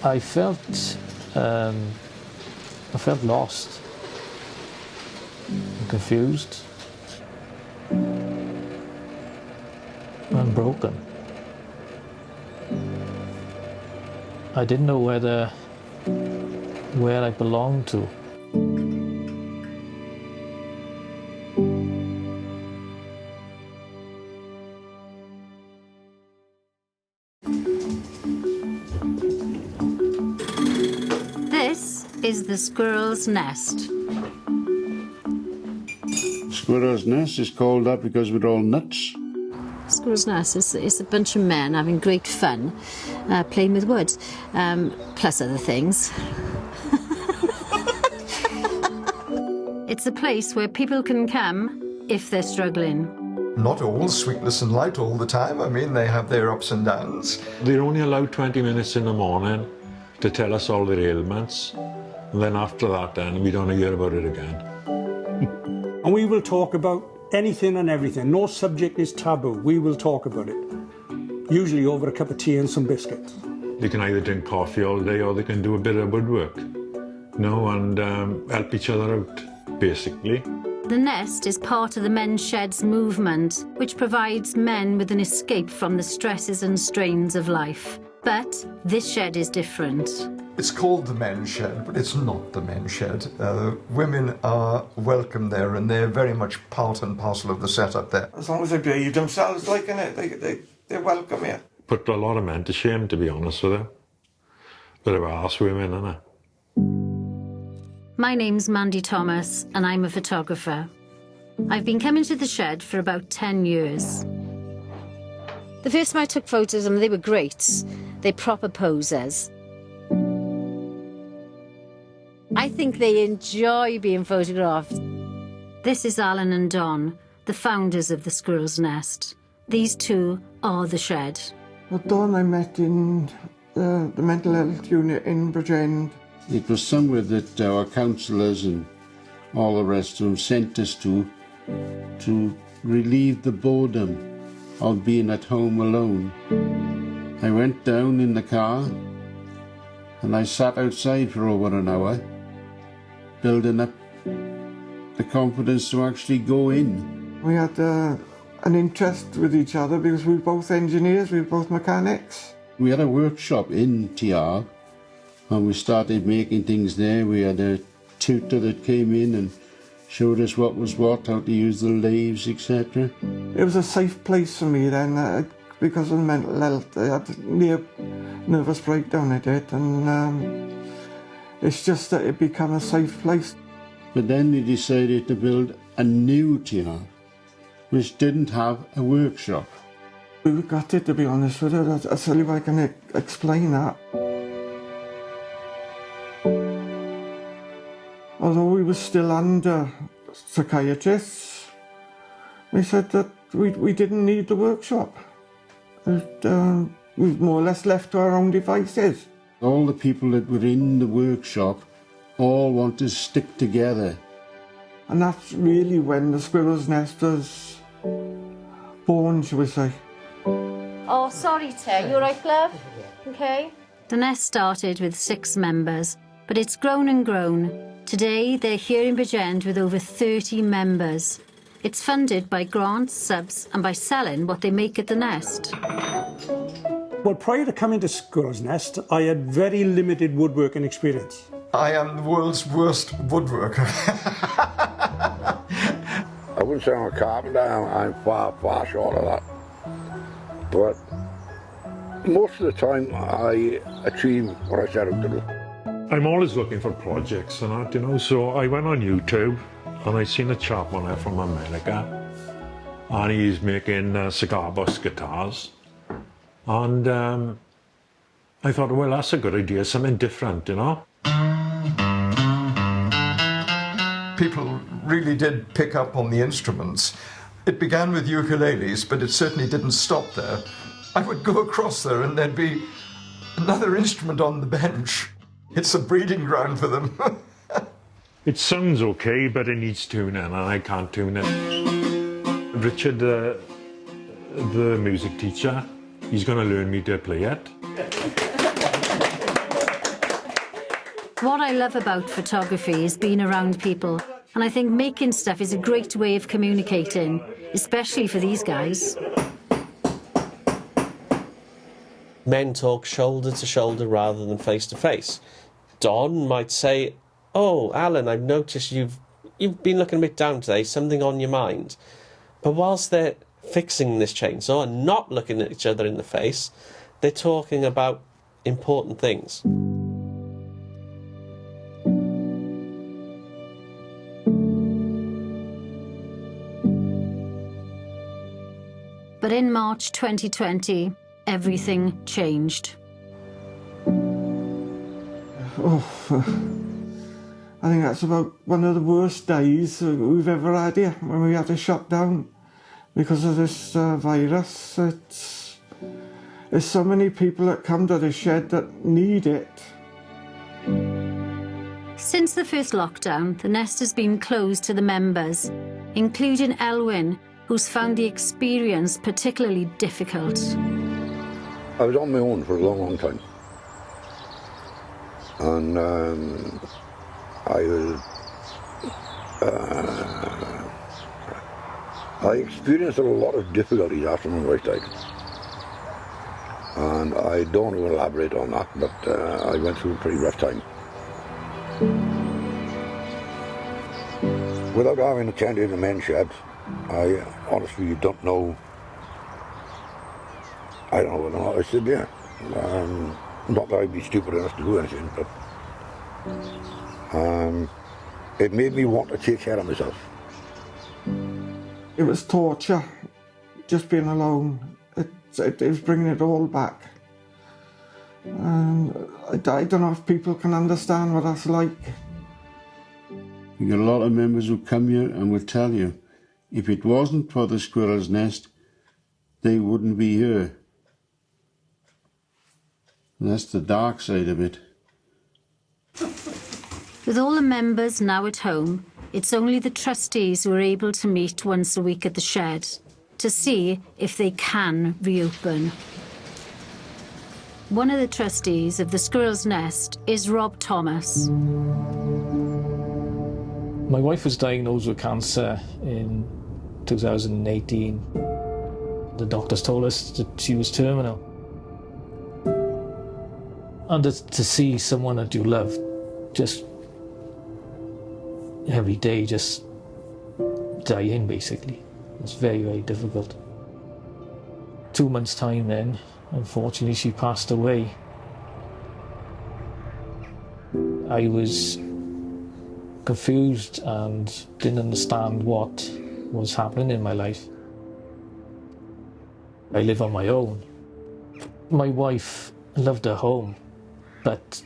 I felt lost and confused and broken. I didn't know where I belonged to. This is the squirrel's nest. Squirrel's nest is called that because we're all nuts. Squirrel's nest is a bunch of men having great fun playing with wood, plus other things. It's a place where people can come if they're struggling. Not all sweetness and light all the time. I mean, they have their ups and downs. They're only allowed 20 minutes in the morning to tell us all their ailments. And then after that, then we don't hear about it again. And we will talk about anything and everything. No subject is taboo. We will talk about it. Usually over a cup of tea and some biscuits. They can either drink coffee all day or they can do a bit of woodwork, you know, and help each other out, basically. The nest is part of the Men's Sheds movement, which provides men with an escape from the stresses and strains of life. But this shed is different. It's called the men's shed, but it's not the men's shed. Women are welcome there, and they're very much part and parcel of the setup there. As long as they behave themselves like in it, they're welcome here. Put a lot of men to shame, to be honest with you. Bit of arse women, innit? My name's Mandy Thomas, and I'm a photographer. I've been coming to the shed for about 10 years. The first time I took photos of them, they were great. They're proper posers. I think they enjoy being photographed. This is Alan and Don, the founders of the Squirrel's Nest. These two are the shed. Well, Don I met in the mental health unit in Bridgend. It was somewhere that our counsellors and all the rest of them sent us to relieve the boredom of being at home alone. I went down in the car and I sat outside for over an hour, building up the confidence to actually go in. We had an interest with each other because we were both engineers, we were both mechanics. We had a workshop in TR and we started making things there. We had a tutor that came in and showed us what was what, how to use the lathes, etc. It was a safe place for me then because of mental health. I had near nervous breakdown I did, and it's just that it became a safe place. But then they decided to build a new TR which didn't have a workshop. We were gutted, to be honest with you. I'll tell you if I can explain that. Although we were still under psychiatrists, we said that we didn't need the workshop. We were more or less left to our own devices. All the people that were in the workshop all want to stick together. And that's really when the Squirrel's Nest was born, shall we say. Oh, sorry, Tay. You all right, love? Okay. The nest started with 6 members, but it's grown and grown. Today, they're here in Bridgend with over 30 members. It's funded by grants, subs, and by selling what they make at the nest. Well, prior to coming to Squirrel's Nest, I had very limited woodworking experience. I am the world's worst woodworker. I wouldn't say I'm a carpenter, I'm far, far short of that. But most of the time I achieve what I set out to do. I'm always looking for projects and that, you know, so I went on YouTube and I seen a chap on there from America and he's making cigar box guitars. And I thought, well, that's a good idea, something different, you know. People really did pick up on the instruments. It began with ukuleles, but it certainly didn't stop there. I would go across there and there'd be another instrument on the bench. It's a breeding ground for them. It sounds okay, but it needs tuning and I can't tune it. Richard, the music teacher, he's going to learn me to play it. What I love about photography is being around people, and I think making stuff is a great way of communicating, especially for these guys. Men talk shoulder to shoulder rather than face to face. Don might say, "Oh, Alan, I've noticed you've been looking a bit down today, something on your mind." But whilst they're fixing this chainsaw and not looking at each other in the face, they're talking about important things. But in March 2020, everything changed. Oh, I think that's about one of the worst days we've ever had here, when we had to shut down because of this virus. There's so many people that come to the shed that need it. Since the first lockdown, the nest has been closed to the members, including Elwyn, who's found the experience particularly difficult. I was on my own for a long, long time. And I experienced a lot of difficulties after my wife died. And I don't want to elaborate on that, but I went through a pretty rough time. Without having attended the men's shed, I honestly don't know. I don't know whether or not I stood there. Not that I'd be stupid enough to do anything, but it made me want to take care of myself. It was torture, just being alone. It was bringing it all back. I don't know if people can understand what that's like. We got a lot of members who come here and will tell you, if it wasn't for the Squirrel's Nest, they wouldn't be here. And that's the dark side of it. With all the members now at home, it's only the trustees who are able to meet once a week at the shed to see if they can reopen. One of the trustees of the Squirrel's Nest is Rob Thomas. My wife was diagnosed with cancer in 2018. The doctors told us that she was terminal. And to see someone that you love just every day just dying, basically, it's very, very difficult. 2 months' time then, unfortunately, she passed away. I was confused and didn't understand what was happening in my life. I live on my own. My wife loved her home, but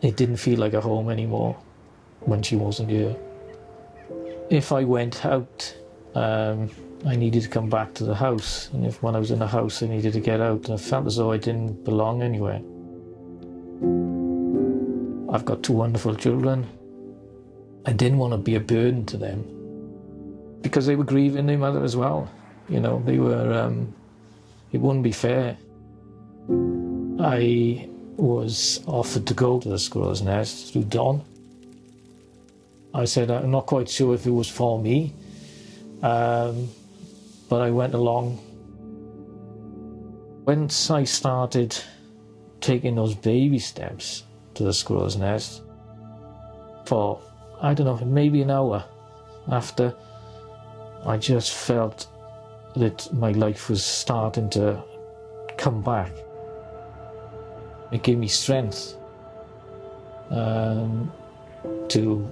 it didn't feel like a home anymore when she wasn't here. If I went out, I needed to come back to the house, and when I was in the house I needed to get out, and I felt as though I didn't belong anywhere. I've got 2 wonderful children. I didn't want to be a burden to them because they were grieving their mother as well. You know, they were, it wouldn't be fair. I was offered to go to the Squirrel's Nest through Don. I said I'm not quite sure if it was for me, but I went along. Once I started taking those baby steps to the Squirrel's Nest, for, I don't know, maybe an hour after, I just felt that my life was starting to come back. It gave me strength to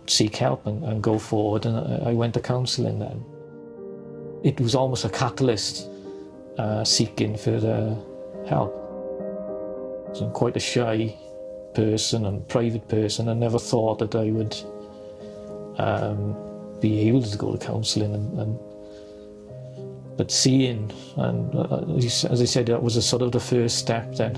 seek help and go forward, and I went to counselling then. It was almost a catalyst, seeking further help. So I'm quite a shy person and private person. I never thought that I would be able to go to counselling, but seeing, and as I said, that was a sort of the first step then.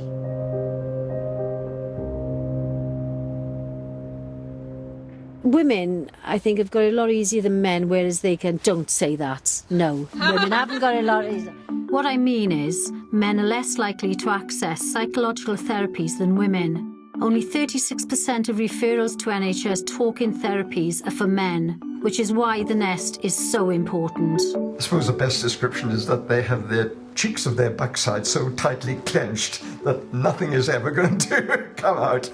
Women, I think, have got it a lot easier than men, whereas they can, don't say that, no. Women haven't got it a lot easier. What I mean is, men are less likely to access psychological therapies than women. only 36% of referrals to NHS talking therapies are for men, which is why the nest is so important. I suppose the best description is that they have their cheeks of their backside so tightly clenched that nothing is ever going to come out.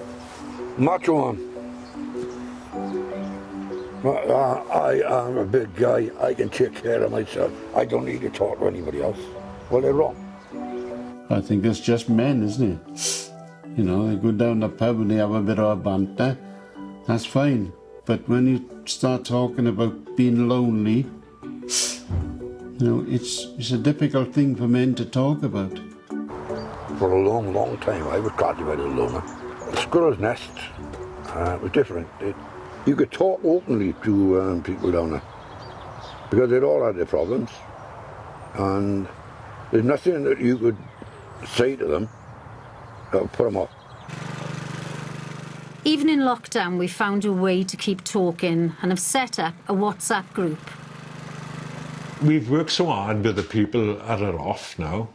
Macho man. I am a big guy. I can take care of myself. I don't need to talk to anybody else. Well, they're wrong. I think it's just men, isn't it? You know, they go down the pub and they have a bit of a banter. That's fine. But when you start talking about being lonely, you know, it's a difficult thing for men to talk about. For a long, long time, I was classified as a loner. The Squirrel's nest was different. You could talk openly to people down there because they'd all had their problems, and there's nothing that you could say to them that would put them off. Even in lockdown, we found a way to keep talking and have set up a WhatsApp group. We've worked so hard with the people that are off now.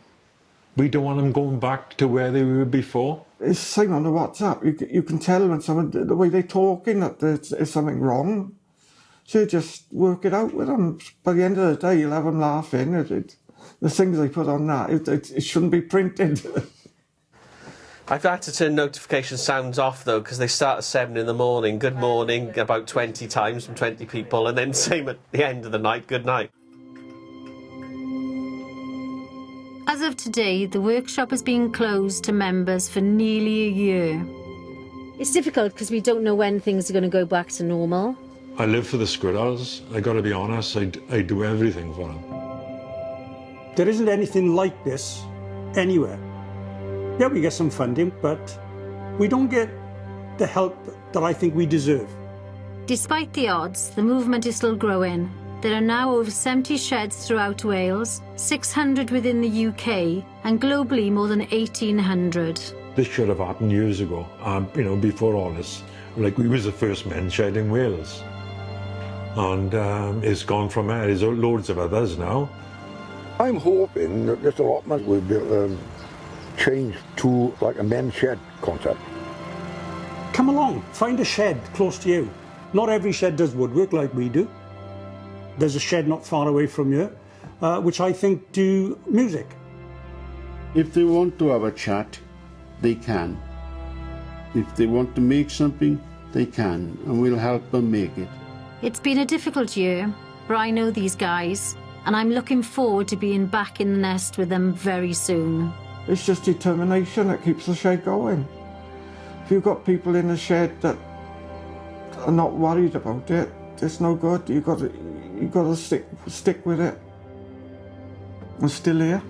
We don't want them going back to where they were before. It's the same on the WhatsApp. You can tell when someone, the way they're talking, that there's something wrong. So you just work it out with them. By the end of the day, you'll have them laughing. The things they put on that, it shouldn't be printed. I've had to turn notification sounds off, though, because they start at 7 in the morning. Good morning, about 20 times from 20 people, and then same at the end of the night, good night. As of today, the workshop has been closed to members for nearly a year. It's difficult because we don't know when things are going to go back to normal. I live for the Squirrels. I got to be honest, I do everything for them. There isn't anything like this anywhere. Yeah, we get some funding, but we don't get the help that I think we deserve. Despite the odds, the movement is still growing. There are now over 70 sheds throughout Wales, 600 within the UK, and globally more than 1,800. This should have happened years ago, you know, before all this. Like, we was the first men's shed in Wales. And it's gone from there. There's loads of others now. I'm hoping that this allotment will be change to like a men's shed concept. Come along, find a shed close to you. Not every shed does woodwork like we do. There's a shed not far away from here, which I think do music. If they want to have a chat, they can. If they want to make something, they can, and we'll help them make it. It's been a difficult year, but I know these guys, and I'm looking forward to being back in the nest with them very soon. It's just determination that keeps the shed going. If you've got people in the shed that are not worried about it, it's no good. You've got to stick with it. I'm still here.